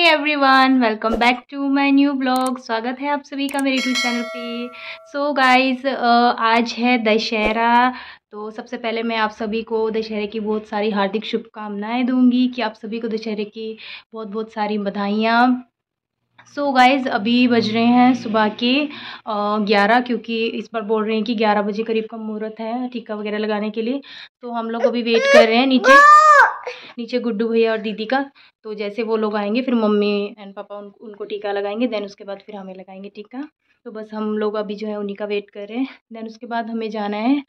Everyone, welcome back to my new blog. स्वागत है आप सभी का मेरे यूट्यूब चैनल पे। सो गाइस, आज है दशहरा। तो सबसे पहले मैं आप सभी को दशहरे की बहुत सारी हार्दिक शुभकामनाएं दूंगी कि आप सभी को दशहरे की बहुत बहुत सारी बधाइयाँ। सो गाइज़, अभी बज रहे हैं सुबह के 11, क्योंकि इस बार बोल रहे हैं कि 11 बजे करीब का मुहूर्त है टीका वगैरह लगाने के लिए। तो हम लोग अभी वेट कर रहे हैं नीचे गुड्डू भैया और दीदी का। तो जैसे वो लोग आएंगे फिर मम्मी एंड पापा उनको टीका लगाएंगे, देन उसके बाद फिर हमें लगाएंगे टीका। तो बस हम लोग अभी जो है उन्हीं का वेट कर रहे हैं। देन उसके बाद हमें जाना है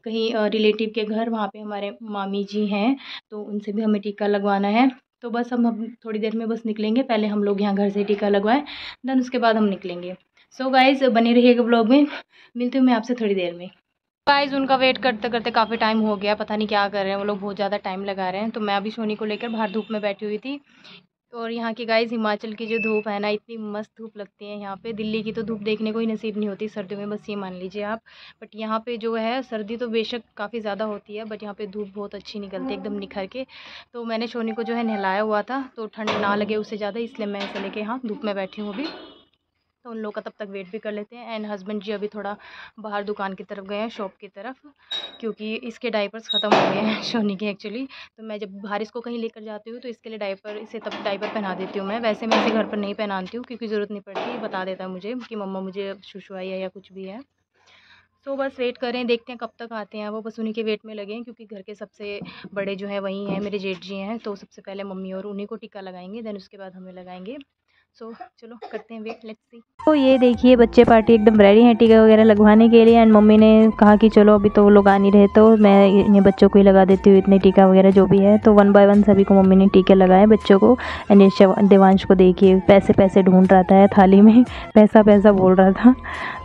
कहीं रिलेटिव के घर, वहाँ पे हमारे मामी जी हैं, तो उनसे भी हमें टीका लगवाना है। तो बस हम थोड़ी देर में बस निकलेंगे। पहले हम लोग यहाँ घर से टीका लगवाएं, देन उसके बाद हम निकलेंगे। सो गाइज़, बने रहिएगा ब्लॉग में। मिलती हूँ मैं आपसे थोड़ी देर में। गाइज़, उनका वेट करते करते काफ़ी टाइम हो गया, पता नहीं क्या कर रहे हैं वो लोग, बहुत ज़्यादा टाइम लगा रहे हैं। तो मैं अभी सोनी को लेकर बाहर धूप में बैठी हुई थी। और यहाँ की गाइज़, हिमाचल की जो धूप है ना, इतनी मस्त धूप लगती है यहाँ पे। दिल्ली की तो धूप देखने को ही नसीब नहीं होती सर्दियों में, बस ये मान लीजिए आप। बट यहाँ पे जो है, सर्दी तो बेशक काफ़ी ज़्यादा होती है, बट यहाँ पे धूप बहुत अच्छी निकलती है, एकदम निखर के। तो मैंने सोनी को जो है नहलाया हुआ था, तो ठंड ना लगे उससे ज़्यादा, इसलिए मैं ऐसे लेके यहाँ धूप में बैठी हूँ अभी। तो उन लोग का तब तक वेट भी कर लेते हैं। एंड हस्बैंड जी अभी थोड़ा बाहर दुकान की तरफ गए हैं, शॉप की तरफ, क्योंकि इसके डायपर्स ख़त्म हो गए हैं सोनी के एक्चुअली। तो मैं जब बाहर इसको कहीं लेकर जाती हूँ तो इसके लिए इसे तब डायपर पहना देती हूँ मैं। वैसे मैं इसे घर पर नहीं पहनाती हूँ, क्योंकि ज़रूरत नहीं पड़ती, बता देता है मुझे कि मम्मा मुझे शुशु आई है या कुछ भी है। तो बस वेट कर रहे हैं, देखते हैं कब तक आते हैं वो। बस उन्हीं के वेट में लगे हैं, क्योंकि घर के सबसे बड़े जो हैं वही हैं, मेरे जेठ जी हैं। तो सबसे पहले मम्मी और उन्हीं को टीका लगाएंगे, देन उसके बाद हमें लगाएंगे। सो चलो करते हैं वेट, लेट्स सी। तो ये देखिए, बच्चे पार्टी एकदम रेडी हैं टीका वगैरह लगवाने के लिए। एंड मम्मी ने कहा कि चलो अभी तो वो लोग आ नहीं रहे, तो मैं इन्हें बच्चों को ही लगा देती हूँ इतने टीका वगैरह जो भी है। तो 1 बाय 1 सभी को मम्मी ने टीके लगाए बच्चों को। एंड देवांश को देखिए पैसे पैसे ढूंढ रहा था थाली में, पैसा पैसा बोल रहा था।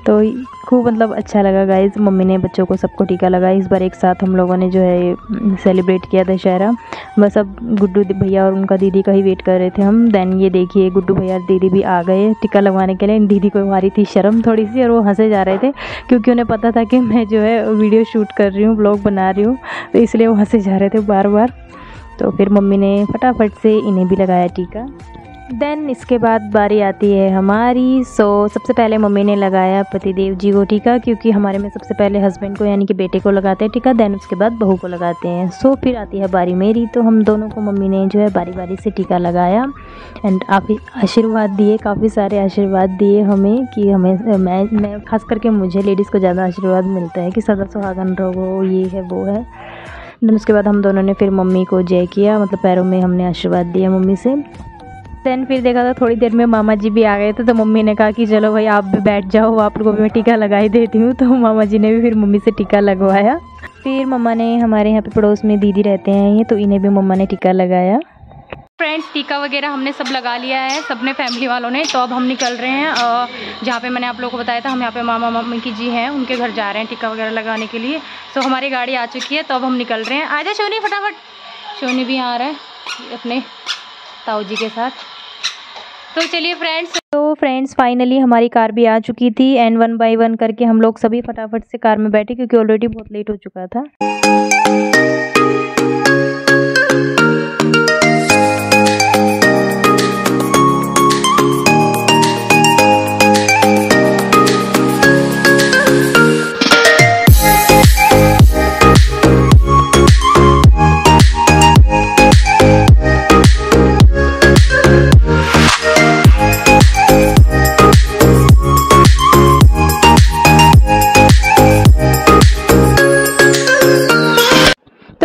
तो खूब मतलब अच्छा लगा गाइज, मम्मी ने बच्चों को सबको टीका लगाया। इस बार एक साथ हम लोगों ने जो है सेलिब्रेट किया दशहरा। बस अब गुड्डू भैया और उनका दीदी का ही वेट कर रहे थे हम। देन ये देखिए, गुड्डू भैया और दीदी भी आ गए टीका लगवाने के लिए। दीदी को आ रही थी शर्म थोड़ी सी, और वो हंसे जा रहे थे, क्योंकि उन्हें पता था कि मैं जो है वीडियो शूट कर रही हूँ, ब्लॉग बना रही हूँ, तो इसलिए वो हंसे जा रहे थे बार बार। तो फिर मम्मी ने फटाफट से इन्हें भी लगाया टीका। देन इसके बाद बारी आती है हमारी। सबसे पहले मम्मी ने लगाया पतिदेव जी को टीका, क्योंकि हमारे में सबसे पहले हस्बैंड को यानी कि बेटे को लगाते हैं टीका, देन उसके बाद बहू को लगाते हैं। फिर आती है बारी मेरी। तो हम दोनों को मम्मी ने जो है बारी बारी से टीका लगाया। एंड आशीर्वाद दिए, काफ़ी सारे आशीर्वाद दिए हमें, कि हमें मैं खास करके मुझे लेडीज़ को ज़्यादा आशीर्वाद मिलता है कि सदा सुहागन रहो, ये है वो है। देन उसके बाद हम दोनों ने फिर मम्मी को जय किया, मतलब पैरों में हमने आशीर्वाद दिया मम्मी से। देन फिर देखा था थोड़ी देर में मामा जी भी आ गए थे, तो मम्मी ने कहा कि चलो भाई आप भी बैठ जाओ, आप लोगों को मैं टीका लगा ही देती हूँ। तो मामा जी ने भी फिर मम्मी से टीका लगवाया। फिर मम्मा ने, हमारे यहाँ पे पड़ोस में दीदी रहते हैं ये, तो इन्हें भी मम्मा ने टीका लगाया। फ्रेंड्स, टीका वगैरह हमने सब लगा लिया है, सबने फैमिली वालों ने। तो अब हम निकल रहे हैं जहाँ पे मैंने आप लोगों को बताया था, हम यहाँ पे मामा मम्मी की जी हैं, उनके घर जा रहे हैं टीका वगैरह लगाने के लिए। तो हमारी गाड़ी आ चुकी है, तो अब हम निकल रहे हैं। आजा शोनी फटाफट। शोनी भी आ रहा है अपने ताऊ जी के साथ। तो चलिए फ्रेंड्स, फाइनली हमारी कार भी आ चुकी थी। एंड 1 बाय 1 करके हम लोग सभी फटाफट से कार में बैठे, क्योंकि ऑलरेडी बहुत लेट हो चुका था।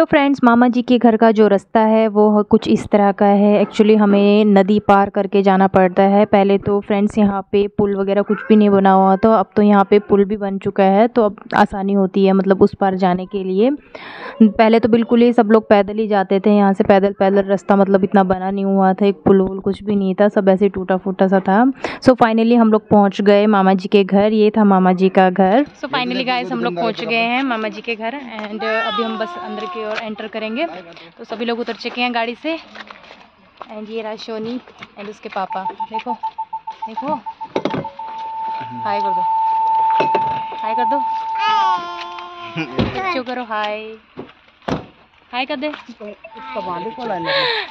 फ्रेंड्स, मामा जी के घर का जो रास्ता है वो कुछ इस तरह का है। एक्चुअली हमें नदी पार करके जाना पड़ता है। पहले तो फ्रेंड्स यहाँ पे पुल वगैरह कुछ भी नहीं बना हुआ, तो अब तो यहाँ पे पुल भी बन चुका है, तो अब आसानी होती है मतलब उस पार जाने के लिए। पहले तो बिल्कुल ही सब लोग पैदल ही जाते थे यहाँ से, पैदल रास्ता, मतलब इतना बना नहीं हुआ था, एक पुल वुल कुछ भी नहीं था, सब ऐसे टूटा फूटा सा था। फाइनली हम लोग पहुँच गए मामा जी के घर। ये था मामा जी का घर। फाइनली गाइस, हम लोग पहुँच गए हैं मामा जी के घर। एंड अभी हम बस अंदर की ओर एंटर करेंगे। तो सभी लोग उतर चुके हैं गाड़ी से। एंड ये रहा शोनी एंड उसके पापा। देखो देखो, हाय कर दो, हाय कर दो, बच्चों करो हाय। हाय कर दे।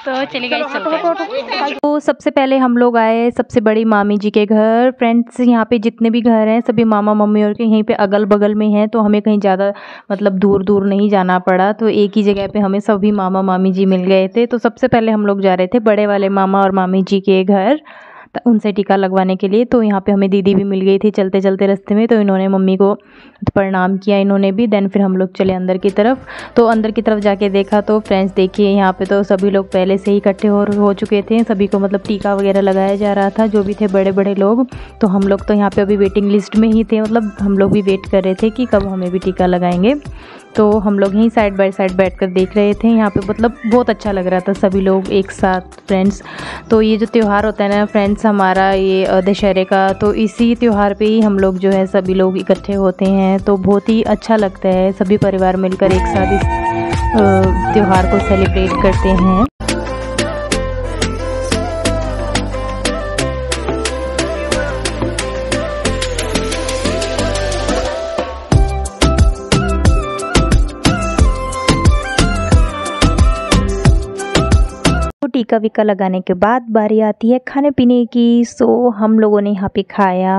तो चलिए गाइस चलते हैं। तो सबसे पहले हम लोग आए सबसे बड़ी मामी जी के घर। फ्रेंड्स यहाँ पे जितने भी घर हैं सभी मामा मम्मी और के यहीं पे अगल बगल में हैं, तो हमें कहीं ज़्यादा मतलब दूर दूर नहीं जाना पड़ा, तो एक ही जगह पे हमें सभी मामा मामी जी मिल गए थे। तो सबसे पहले हम लोग जा रहे थे बड़े वाले मामा और मामी जी के घर उनसे टीका लगवाने के लिए। तो यहाँ पे हमें दीदी भी मिल गई थी चलते चलते रास्ते में, तो इन्होंने मम्मी को प्रणाम किया इन्होंने भी। देन फिर हम लोग चले अंदर की तरफ। तो अंदर की तरफ जाके देखा तो फ्रेंड्स देखिए यहाँ पे तो सभी लोग पहले से ही इकट्ठे हो चुके थे, सभी को मतलब टीका वगैरह लगाया जा रहा था, जो भी थे बड़े बड़े लोग। तो हम लोग तो यहाँ पे अभी वेटिंग लिस्ट में ही थे, मतलब हम लोग भी वेट कर रहे थे कि कब हमें भी टीका लगाएंगे। तो हम लोग यहीं साइड बाय साइड बैठकर देख रहे थे। यहाँ पे मतलब बहुत अच्छा लग रहा था सभी लोग एक साथ फ्रेंड्स। तो ये जो त्यौहार होता है ना फ्रेंड्स हमारा ये दशहरे का, तो इसी त्यौहार पे ही हम लोग जो है सभी लोग इकट्ठे होते हैं, तो बहुत ही अच्छा लगता है सभी परिवार मिलकर एक साथ इस त्यौहार को सेलिब्रेट करते हैं। टीका वीका लगाने के बाद बारी आती है खाने पीने की। सो हम लोगों ने यहाँ पे खाया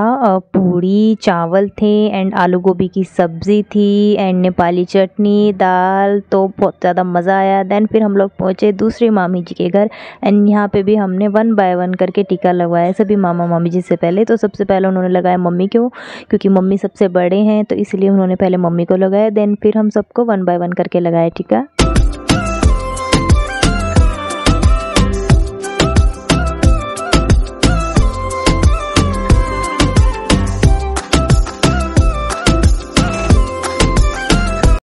पूड़ी चावल थे एंड आलू गोभी की सब्ज़ी थी एंड नेपाली चटनी दाल, तो बहुत ज़्यादा मज़ा आया। देन फिर हम लोग पहुँचे दूसरी मामी जी के घर एंड यहाँ पे भी हमने 1 बाय 1 करके टीका लगवाया सभी मामा मामी जी से पहले। तो सबसे पहले उन्होंने लगाया मम्मी को, क्योंकि मम्मी सबसे बड़े हैं तो इसलिए उन्होंने पहले मम्मी को लगाया। देन फिर हम सबको 1 बाय 1 करके लगाया टीका।